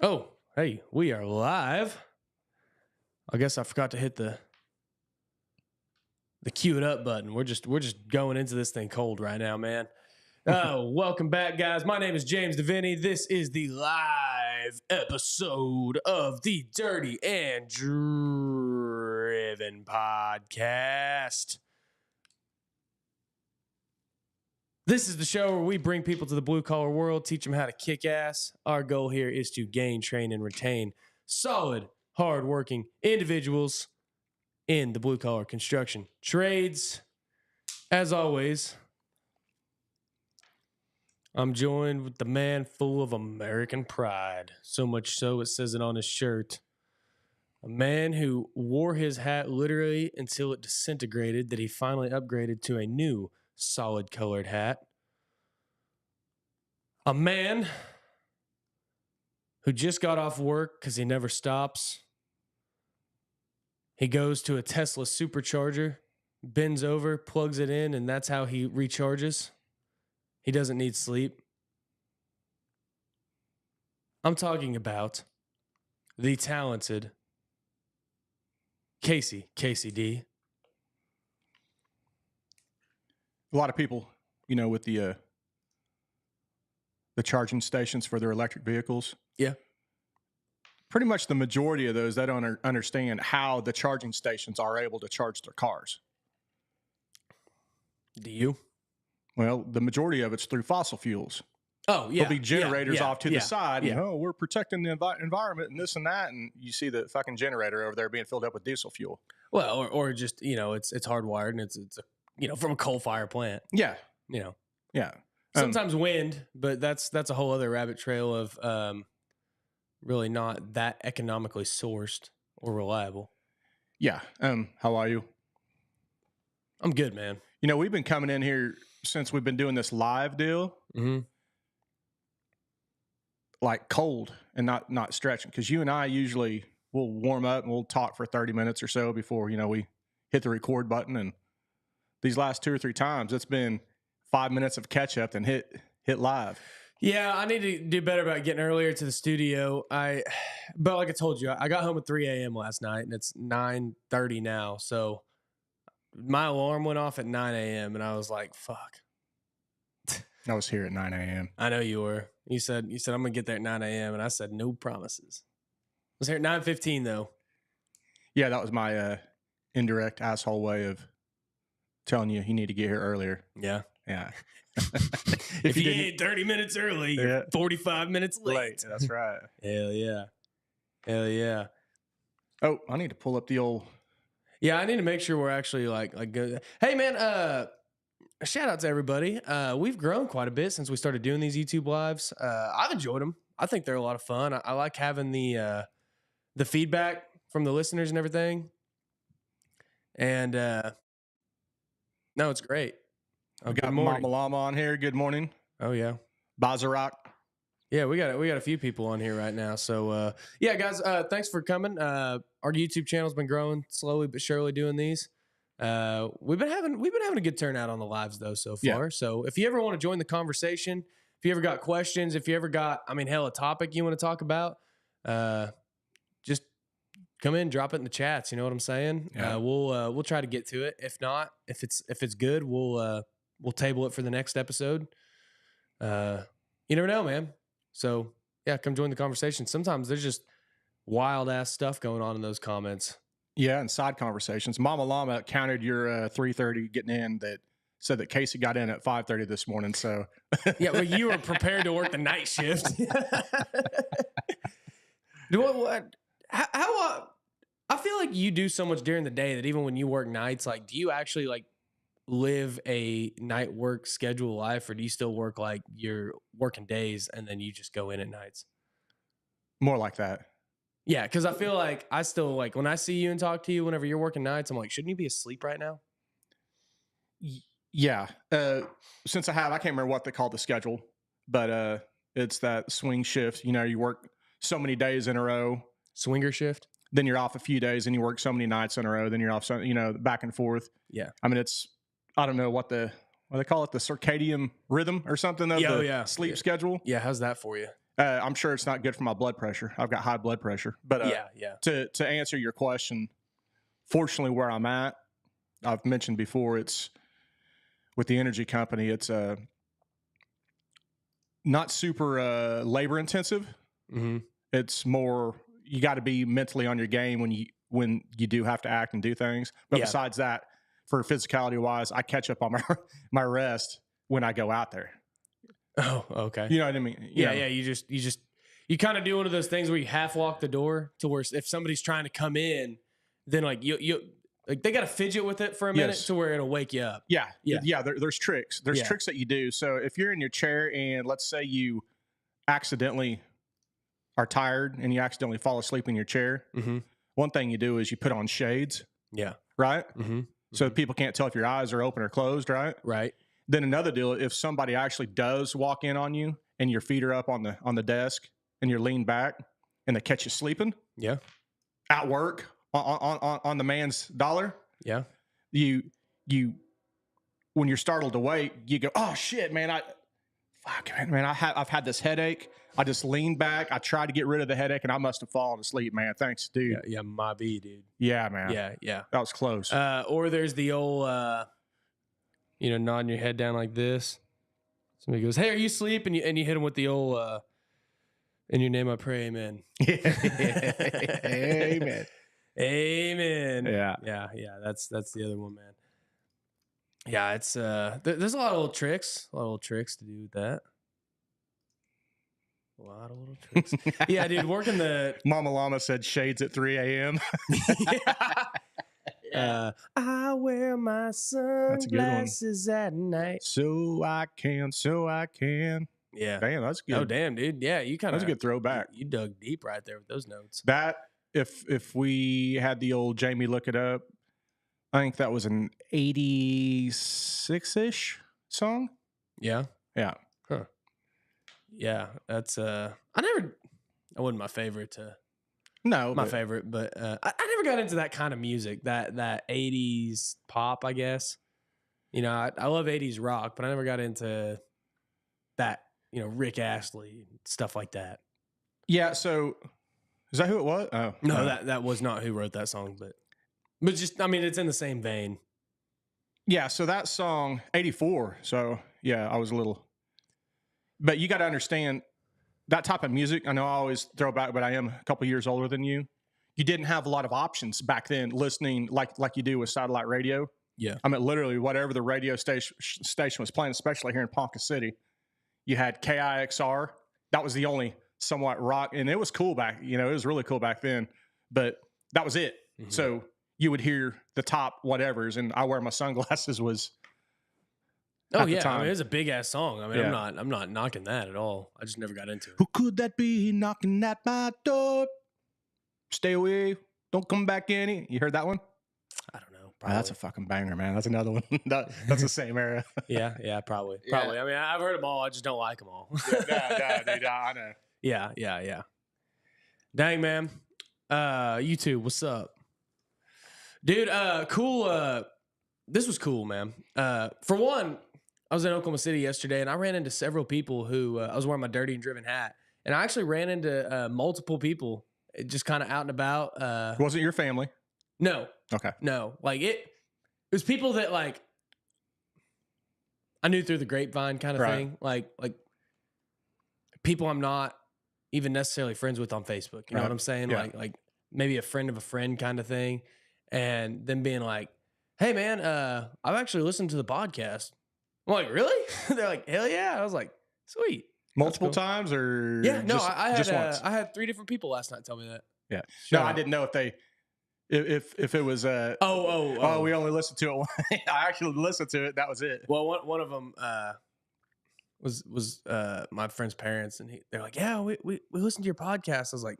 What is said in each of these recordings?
Oh, hey, we are live. I guess I forgot to hit the cue it up button. We're just going into this thing cold right now, man. Welcome back, guys. My name is James DeVinny. This is the live episode of the Dirty and Driven podcast. This is the show where we bring people to the blue-collar world, teach them how to kick ass. Our goal here is to gain, train, and retain solid, hard-working individuals in the blue-collar construction trades. As always, I'm joined with the man full of American pride. So much so it says it on his shirt. A man who wore his hat literally until it disintegrated, that he finally upgraded to a new solid colored hat. A man who just got off work because he never stops. He goes to a Tesla supercharger, bends over, plugs it in, and that's how he recharges. He doesn't need sleep. I'm talking about the talented Casey D. A lot of people, with the charging stations for their electric vehicles. Yeah. Pretty much the majority of those, they don't understand how the charging stations are able to charge their cars. Do you? Well, the majority of it's through fossil fuels. Oh, yeah. There'll be generators off to the side. Yeah. We're protecting the environment and this and that. And you see the fucking generator over there being filled up with diesel fuel. Well, or just, it's hardwired and it's from a coal fire plant. Yeah. Yeah. Sometimes wind, but that's a whole other rabbit trail of really not that economically sourced or reliable. Yeah. How are you? I'm good, man. We've been coming in here since we've been doing this live deal. Mm-hmm. Like cold and not stretching, because you and I usually will warm up and we'll talk for 30 minutes or so before we hit the record button. And these last 2 or 3 times, it's been 5 minutes of catch up and hit live. Yeah, I need to do better about getting earlier to the studio. But like I told you, I got home at 3 a.m. last night, and it's 9:30 now. So my alarm went off at 9 a.m. and I was like, "Fuck." I was here at 9 a.m. I know you were. You said I'm gonna get there at 9 a.m. and I said no promises. I was here at 9:15 though. Yeah, that was my indirect asshole way of telling you need to get here earlier. Yeah. If you ain't 30 minutes early, you're 45 minutes late. That's right. Hell yeah. Oh, I need to pull up the old. Yeah, I need to make sure we're actually like good. Hey man, shout out to everybody. We've grown quite a bit since we started doing these YouTube lives. I've enjoyed them. I think they're a lot of fun. I like having the feedback from the listeners and everything. And no, it's great. We got Mama Llama on here. Good morning. Oh yeah, Bazarak. Yeah, we got a few people on here right now. So yeah, guys, thanks for coming. Our YouTube channel's been growing slowly but surely doing these. We've been having a good turnout on the lives though so far. Yeah. So if you ever want to join the conversation, if you ever got questions, if you ever got, a topic you want to talk about, just come in, drop it in the chats. You know what I'm saying? Yeah. We'll try to get to it. If not, if it's good, we'll table it for the next episode. You never know, man. So yeah, come join the conversation. Sometimes there's just wild ass stuff going on in those comments. Yeah, and side conversations. Mama Llama counted your 3:30 getting in, that said that Casey got in at 5:30 this morning. So yeah, well, you were prepared to work the night shift. How I feel like you do so much during the day that even when you work nights, like, do you actually like live a night work schedule life, or do you still work like you're working days and then you just go in at nights? More like that. Yeah, because I feel like I still, like, when I see you and talk to you whenever you're working nights, I'm like, shouldn't you be asleep right now? Yeah. Since I can't remember what they call the schedule, but it's that swing shift. You work so many days in a row. Swinger shift? Then you're off a few days and you work so many nights in a row. Then you're off, back and forth. Yeah. I don't know what they call it, the circadian rhythm or something of the sleep schedule. Yeah, how's that for you? I'm sure it's not good for my blood pressure. I've got high blood pressure. But yeah. to answer your question, fortunately, where I'm at, I've mentioned before, it's with the energy company. It's not super labor intensive. Mm-hmm. It's more you got to be mentally on your game when you do have to act and do things. But besides that, for physicality wise, I catch up on my rest when I go out there. Oh, okay. You know what I mean? Yeah. You kind of do one of those things where you half walk the door to where if somebody's trying to come in, then like you like they got to fidget with it for a minute to where it'll wake you up. Yeah. There's tricks. There's tricks that you do. So if you're in your chair and let's say you accidentally are tired and you accidentally fall asleep in your chair, one thing you do is you put on shades. Yeah. Right. So people can't tell if your eyes are open or closed. Right. Right. Then another deal, if somebody actually does walk in on you and your feet are up on the desk and you're leaned back and they catch you sleeping, at work on the man's dollar, you when you're startled awake, you go, oh shit, man, I've had this headache. I just leaned back. I tried to get rid of the headache and I must have fallen asleep, man. Thanks, dude. Yeah, my B, dude. Yeah, man. Yeah. That was close. Or there's the old nodding your head down like this. Somebody goes, "Hey, are you asleep?" And you hit them with the old "In your name I pray, amen." Amen. Amen. Yeah. That's the other one, man. Yeah, it's there's a lot of little tricks. A lot of little tricks to do with that. A lot of little tricks. Yeah, dude, working the Mama Llama said shades at 3 a.m. I wear my sunglasses at night. So I can. Yeah. Damn, that's good. Oh, damn, dude. Yeah, you kind of. That's a good throwback. You dug deep right there with those notes. That, if we had the old Jamie look it up, I think that was an 86-ish song. Yeah. Yeah. Huh. Yeah, that's I wasn't my favorite. Favorite, but I never got into that kind of music, that 80s pop, I guess. You know, I love 80s rock, but I never got into that, Rick Astley, stuff like that. Yeah, so is that who it was? Oh. No, that was not who wrote that song, but just, I mean, it's in the same vein. Yeah, so that song, 84, so yeah, I was a little... But you got to understand, that type of music, I know I always throw back, but I am a couple years older than you. You didn't have a lot of options back then listening like you do with satellite radio. Yeah. I mean, literally, whatever the radio station was playing, especially here in Ponca City, you had KIXR. That was the only somewhat rock, and it was cool back, it was really cool back then, but that was it. Mm-hmm. So you would hear the top whatevers, and I Wear My Sunglasses was... Oh yeah, I mean, it's a big ass song. I mean, yeah. I'm not knocking that at all. I just never got into it. Who could that be knocking at my door? Stay away, don't come back any. You heard that one? I don't know. Oh, that's a fucking banger, man. That's another one. That's the same era. Yeah, probably. I mean, I've heard them all. I just don't like them all. Dude, I know. Yeah. Dang, man. YouTube, what's up, dude? Cool. This was cool, man. For one, I was in Oklahoma City yesterday, and I ran into several people who I was wearing my Dirty and Driven hat, and I actually ran into multiple people just kind of out and about. Was it your family? No. Okay. No. Like it was people that like I knew through the grapevine kind of thing. Like people I'm not even necessarily friends with on Facebook. You know what I'm saying? Yeah. Like maybe a friend of a friend kind of thing, and them being like, "Hey man, I've actually listened to the podcast." I'm like, "Really?" They're like, "Hell yeah!" I was like, "Sweet." Multiple times or yeah? No, I had just once. I had 3 different people last night tell me that. Yeah. No, I didn't know if they if it was we only listened to it once. I actually listened to it. That was it. Well, one of them was my friend's parents, and they're like, "Yeah, we listened to your podcast." I was like,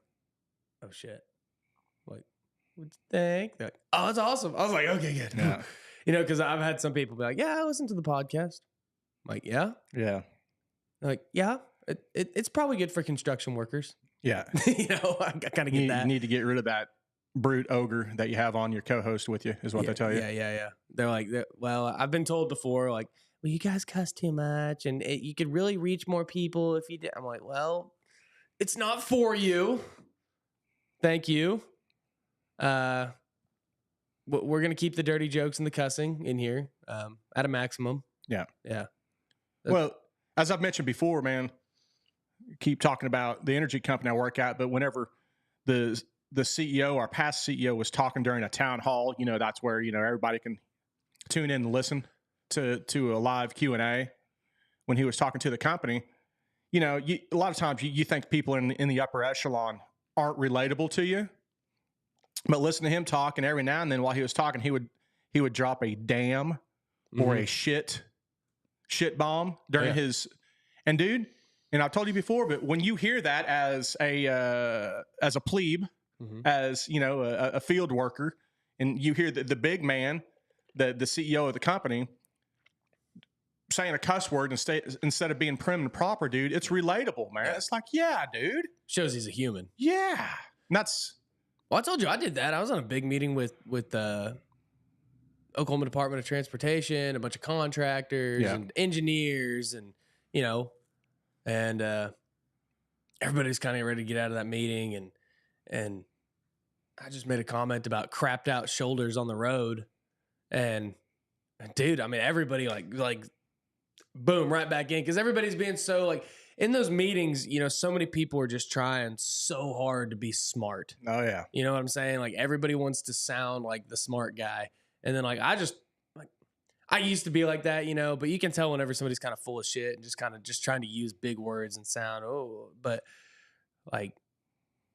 "Oh shit!" Like, what'd you think? They're like, "Oh, that's awesome." I was like, "Okay, good." Yeah. Because I've had some people be like, "Yeah, I listened to the podcast." I'm like, "Yeah." Yeah. They're like, "Yeah, it's probably good for construction workers." Yeah. I kind of get that. You need to get rid of that brute ogre that you have on your co-host with you, is what they tell you. Yeah. They're like, well, I've been told before, like, well, you guys cuss too much, and you could really reach more people if you did. I'm like, well, It's not for you. Thank you. We're going to keep the dirty jokes and the cussing in here at a maximum. Yeah. Yeah. Well, as I've mentioned before, man, keep talking about the energy company I work at, but whenever the CEO, our past CEO, was talking during a town hall, you know, that's where, you know, everybody can tune in and listen to a live Q&A. When he was talking to the company, you know, a lot of times you think people in the upper echelon aren't relatable to you, but listen to him talk, and every now and then while he was talking, he would drop a damn or a shit bomb during his, and dude, and I've told you before, but when you hear that as a plebe, as you know, a field worker, and you hear the big man, the CEO of the company, saying a cuss word instead of being prim and proper, dude, it's relatable, man. Yeah. It's like, yeah, dude. Shows he's a human. Yeah. Well, I told you I did that. I was on a big meeting with Oklahoma Department of Transportation, a bunch of contractors and engineers, and you know, and everybody's kind of ready to get out of that meeting, and I just made a comment about crapped out shoulders on the road, and dude, I mean, everybody like boom, right back in, because everybody's being so like in those meetings, you know, so many people are just trying so hard to be smart. Oh yeah. You know what I'm saying? Like everybody wants to sound like the smart guy. And then like I used to be like that, you know, but you can tell whenever somebody's kind of full of shit and just trying to use big words and sound, but like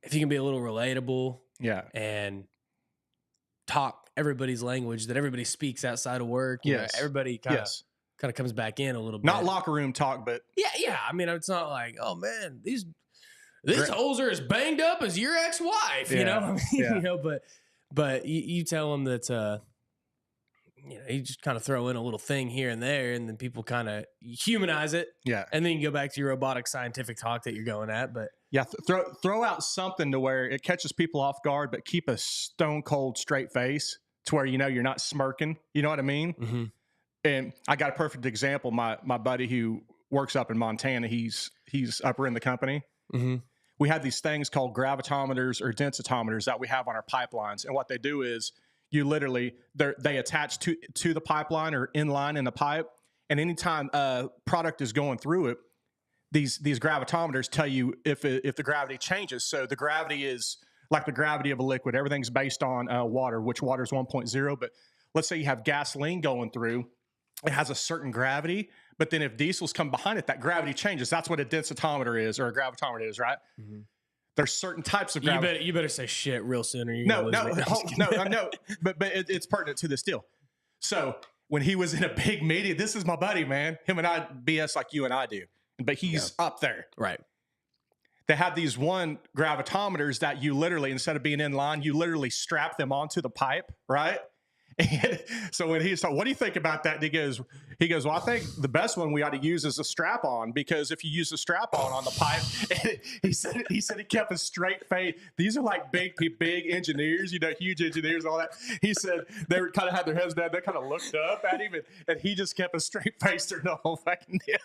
if you can be a little relatable, and talk everybody's language that everybody speaks outside of work, you know, everybody kind of comes back in a little bit. Not locker room talk, but yeah. I mean, it's not like, oh man, these hoes are as banged up as your ex-wife, you know? I mean, you know, but you tell them that, you know, you just kind of throw in a little thing here and there, and then people kind of humanize it. Yeah. And then you go back to your robotic scientific talk that you're going at. But yeah, throw out something to where it catches people off guard, but keep a stone cold straight face to where, you know, you're not smirking. You know what I mean? Mm-hmm. And I got a perfect example. My buddy who works up in Montana, he's upper in the company. Mm-hmm. We have these things called gravitometers or densitometers that we have on our pipelines. And what they do is you literally, they attach to the pipeline or in line in the pipe. And anytime a product is going through it, these gravitometers tell you if the gravity changes. So the gravity is like the gravity of a liquid. Everything's based on water, which water is 1.0. But let's say you have gasoline going through. It has a certain gravity, but then if diesels come behind it, that gravity changes. That's what a densitometer is, or a gravitometer is, right? Mm-hmm. There's certain types of gravity. You better say shit real soon, or you're no, but it's pertinent to this deal. So when he was in a big meeting, this is my buddy, man. Him and I BS like you and I do, but he's up there, right? They have these one gravitometers that you literally, instead of being in line, you literally strap them onto the pipe, right? And so when he's like, what do you think about that? And he goes, well, I think the best one we ought to use is a strap on, because if you use a strap on the pipe, he said he kept a straight face. These are like big engineers, you know, huge engineers, all that. He said they were kind of had their heads down. They kind of looked up at him, and he just kept a straight face during the whole fucking deal.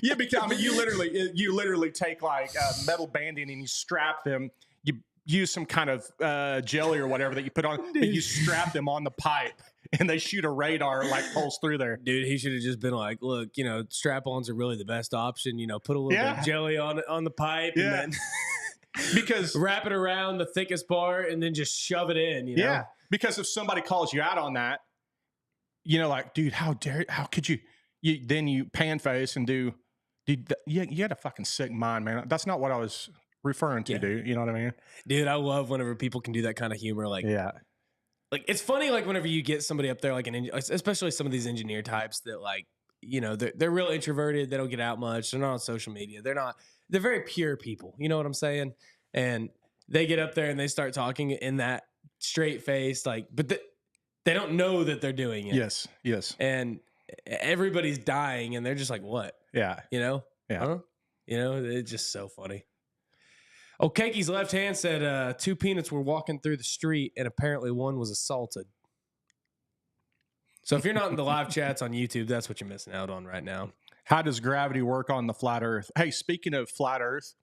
Yeah, because I mean, you literally take like metal banding and you strap them. You use some kind of jelly or whatever that you put on, and you strap them on the pipe, and they shoot a radar like pulse through there. Dude, he should have just been like, look, you know, strap-ons are really the best option. You know, put a little bit of jelly on the pipe, and then because wrap it around the thickest part, and then just shove it in. You know? Yeah, because if somebody calls you out on that, you know, like, dude, how could you? Then you pan face and do. Dude, you had a fucking sick mind, man. That's not what I was referring to, dude. You know what I mean? Dude, I love whenever people can do that kind of humor. Like, like it's funny, like whenever you get somebody up there, like especially some of these engineer types that, like, you know, they're real introverted. They don't get out much. They're not on social media. They're very pure people. You know what I'm saying? And they get up there and they start talking in that straight face, like, but they don't know that they're doing it. Yes. And everybody's dying, and they're just like, what? Yeah. You know? Yeah. Huh? You know, it's just so funny. Oh, Keki's left hand said 2 peanuts were walking through the street, and apparently one was assaulted. So if you're not in the live chats on YouTube, that's what you're missing out on right now. How does gravity work on the flat Earth? Hey, speaking of flat Earth,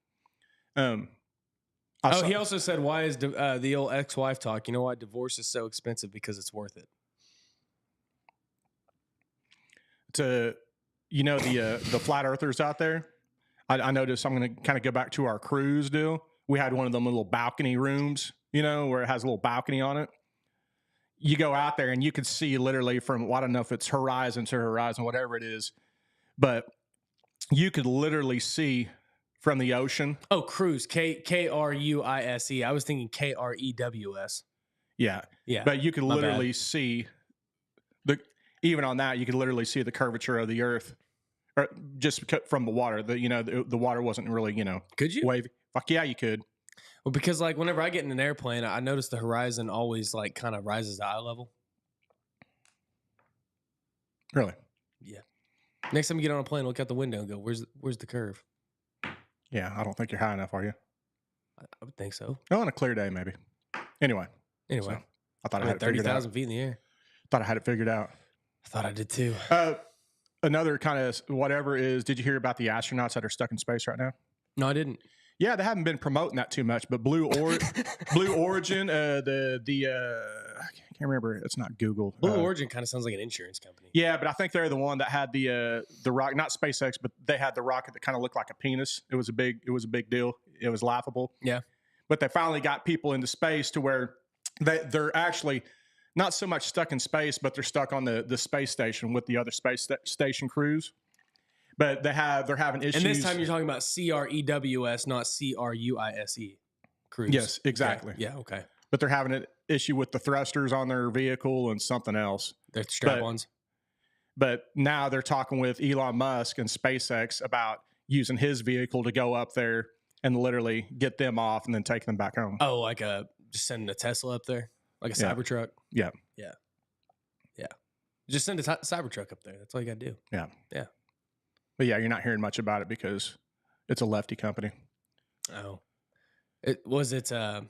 he also said, why is the old ex-wife talk? You know why divorce is so expensive? Because it's worth it. The flat earthers out there. I noticed. I'm going to kind of go back to our cruise deal. We had one of them little balcony rooms, where it has a little balcony on it. You go out there and you could see literally from, I don't know if it's horizon to horizon, whatever it is, but you could literally see from the ocean. Oh, cruise, Kruise. I was thinking Krews. Yeah. But you could literally see even on that, you could literally see the curvature of the Earth, or just from the water. The water wasn't really, Could you? Wavy. Fuck yeah, you could. Well, because like whenever I get in an airplane, I notice the horizon always like kind of rises to eye level. Really? Yeah. Next time you get on a plane, look out the window and go, "Where's the curve?" Yeah, I don't think you're high enough, are you? I would think so. Oh, on a clear day, maybe. Anyway, so, I thought I had it figured out. 30,000 feet in the air. Thought I had it figured out. I thought I did too. Another kind of whatever is, did you hear about the astronauts that are stuck in space right now? No, I didn't. Yeah, they haven't been promoting that too much, but Blue Origin, I can't remember. It's not Google. Blue Origin kind of sounds like an insurance company. Yeah, but I think they're the one that had the rocket, not SpaceX, but they had the rocket that kind of looked like a penis. It was a big deal. It was laughable. Yeah. But they finally got people into space to where they're actually not so much stuck in space, but they're stuck on the space station with the other space station crews. But they're having issues. And this time you're talking about CREWS, not CRUISE. Cruise. Yes, exactly. Okay. Yeah, okay. But they're having an issue with the thrusters on their vehicle and something else. They're strap-ons. But now they're talking with Elon Musk and SpaceX about using his vehicle to go up there and literally get them off and then take them back home. Oh, like just sending a Tesla up there? Like a Cybertruck? Yeah. Yeah. Yeah. Just send a Cybertruck up there. That's all you got to do. Yeah. Yeah. But yeah, you're not hearing much about it because it's a lefty company. Oh. Was it DEI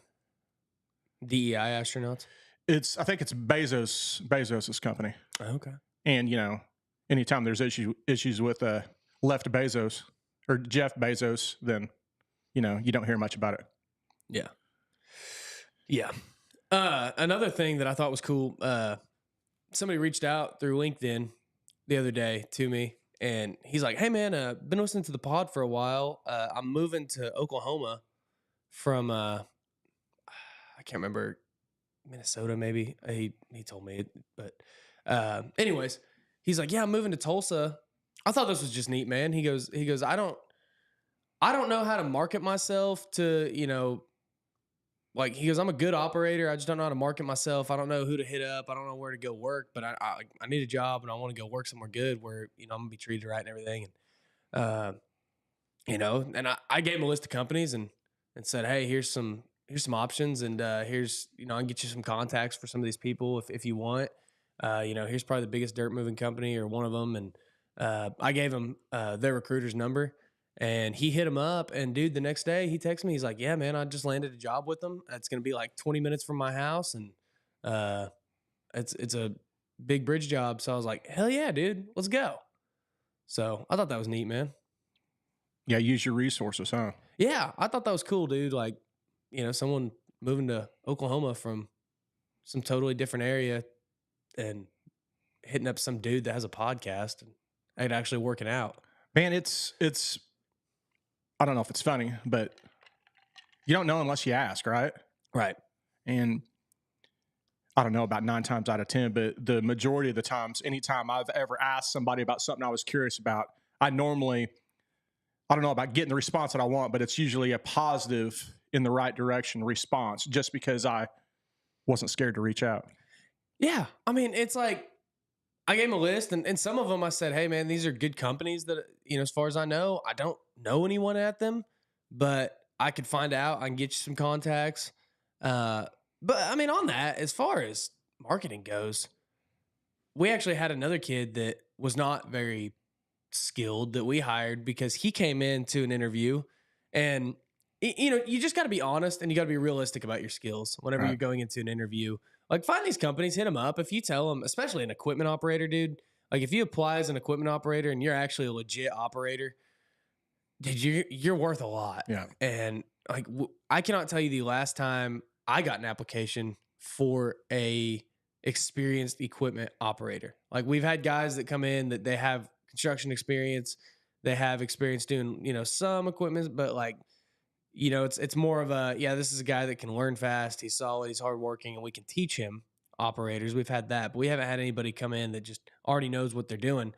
astronauts? I think it's Bezos's company. Oh, okay. And anytime there's issues with left Bezos or Jeff Bezos, then you don't hear much about it. Yeah. Yeah. Another thing that I thought was cool, somebody reached out through LinkedIn the other day to me, and he's like, "Hey man, been listening to the pod for a while. I'm moving to Oklahoma from I can't remember, Minnesota maybe." He told me it, but anyways, he's like, "Yeah, I'm moving to Tulsa." I thought this was just neat, man. He goes, I don't know how to market myself to, like, he goes, "I'm a good operator. I just don't know how to market myself. I don't know who to hit up. I don't know where to go work, but I need a job and I want to go work somewhere good where, I'm going to be treated right and everything." And, and I gave him a list of companies and said, "Hey, here's some options. And here's, I can get you some contacts for some of these people if you want. Here's probably the biggest dirt moving company or one of them." And I gave him their recruiter's number. And he hit him up, and dude, the next day he texted me. He's like, "Yeah, man, I just landed a job with them. It's going to be like 20 minutes from my house, and it's a big bridge job." So I was like, "Hell yeah, dude, let's go." So I thought that was neat, man. Yeah, use your resources, huh? Yeah, I thought that was cool, dude. Like, someone moving to Oklahoma from some totally different area and hitting up some dude that has a podcast and actually working out. Man, it's. I don't know if it's funny, but you don't know unless you ask, right? Right. And I don't know, about 9 times out of 10, but the majority of the times, anytime I've ever asked somebody about something I was curious about, I don't know about getting the response that I want, but it's usually a positive in the right direction response just because I wasn't scared to reach out. Yeah. I mean, it's like, I gave him a list, and some of them I said, "Hey, man, these are good companies that, as far as I know, I don't know anyone at them, but I could find out. I can get you some contacts." But I mean, on that, as far as marketing goes, we actually had another kid that was not very skilled that we hired because he came into an interview, and you just got to be honest and you got to be realistic about your skills whenever you're going into an interview. Like, find these companies, hit them up. If you tell them, especially an equipment operator, dude, Like if you apply as an equipment operator and you're actually a legit operator, dude, you're worth a lot. Yeah. And like I cannot tell you the last time I got an application for a experienced equipment operator. Like we've had guys that come in that they have construction experience, they have experience doing, some equipment, but like, it's more of a, this is a guy that can learn fast. He's solid, he's hardworking, and we can teach him operators. We've had that, but we haven't had anybody come in that just already knows what they're doing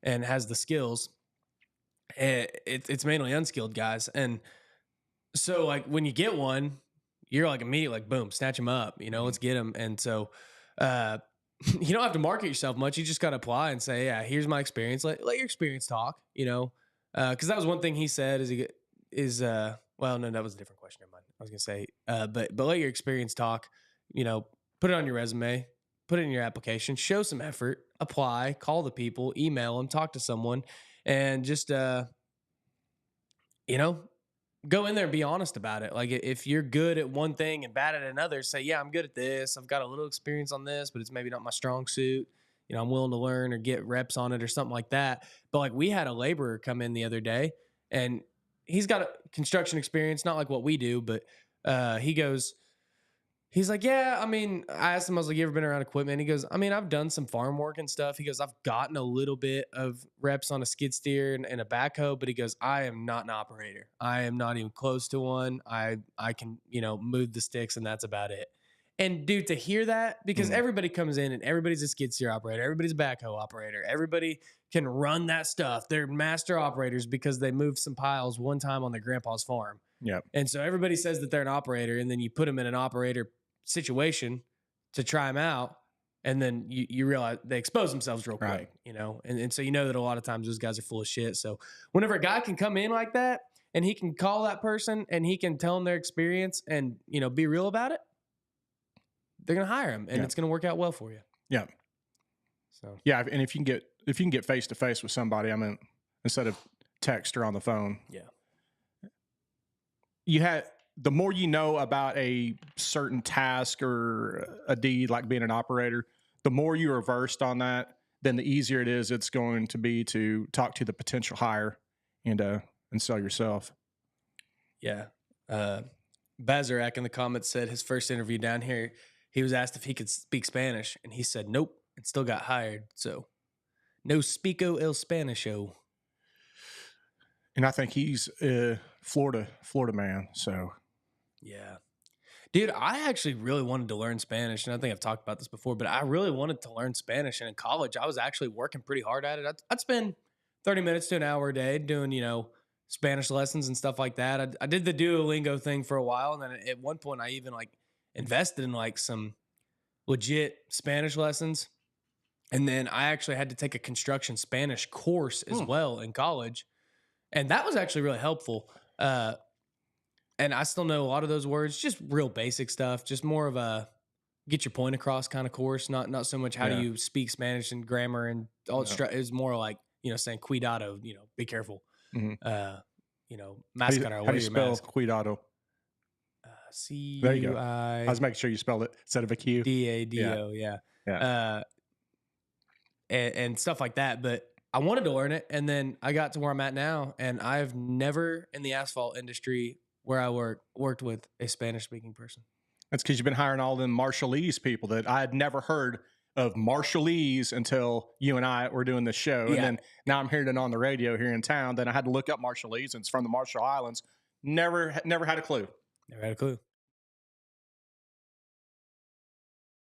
and has the skills. It's mainly unskilled guys. And so like when you get one, you're like immediately like, boom, snatch him up, let's get him. And so, you don't have to market yourself much. You just got to apply and say, yeah, here's my experience. Let your experience talk, cause that was one thing he said well, no, that was a different question. Never mind. I was going to say, but let your experience talk, put it on your resume, put it in your application, show some effort, apply, call the people, email them, talk to someone, and just, go in there and be honest about it. Like if you're good at one thing and bad at another, say, yeah, I'm good at this. I've got a little experience on this, but it's maybe not my strong suit. I'm willing to learn or get reps on it or something like that. But like we had a laborer come in the other day and he's got a construction experience, not like what we do, but he's like, yeah, I mean, I asked him, I was like, you ever been around equipment? He goes, I mean, I've done some farm work and stuff. He goes, I've gotten a little bit of reps on a skid steer and a backhoe, but he goes, I am not an operator. I am not even close to one. I can, move the sticks and that's about it. And dude, to hear that, because everybody comes in and everybody's a skid steer operator, everybody's a backhoe operator, everybody can run that stuff. They're master operators because they moved some piles one time on their grandpa's farm. Yep. And so everybody says that they're an operator, and then you put them in an operator situation to try them out, and then you realize they expose themselves real quick, and so that a lot of times those guys are full of shit. So whenever a guy can come in like that and he can call that person and he can tell them their experience and be real about it, they're gonna hire him, and it's gonna work out well for you. Yeah. So yeah, and if you can get face to face with somebody, I mean, instead of text or on the phone, the more you know about a certain task or a deed, like being an operator, the more you are versed on that, then the easier it's going to be to talk to the potential hire and sell yourself. Yeah. Bazarak in the comments said his first interview down here, he was asked if he could speak Spanish, and he said nope, and still got hired. So no speako el Spanisho. And I think he's a Florida man. So yeah, dude, I actually really wanted to learn Spanish, and I think I've talked about this before, but I really wanted to learn Spanish. And in college, I was actually working pretty hard at it. I'd spend 30 minutes to an hour a day doing, Spanish lessons and stuff like that. I did the Duolingo thing for a while, and then at one point, I even invested in some legit Spanish lessons. And then I actually had to take a construction Spanish course as well in college. And that was actually really helpful. And I still know a lot of those words, just real basic stuff, just more of a get your point across kind of course. Not so much how do you speak Spanish and grammar and all. It was more like, saying cuidado, be careful. Mask on our way. How do you spell cuidado? C-U-I. I was making sure you spelled it instead of a Q. D-A-D-O, yeah. And stuff like that. But I wanted to learn it, and then I got to where I'm at now, and I've never in the asphalt industry where I worked with a Spanish-speaking person. That's because you've been hiring all them Marshallese people that I had never heard of Marshallese until you and I were doing this show. Yeah. And then now I'm hearing it on the radio here in town. Then I had to look up Marshallese, and it's from the Marshall Islands. Never had a clue. Never had a clue.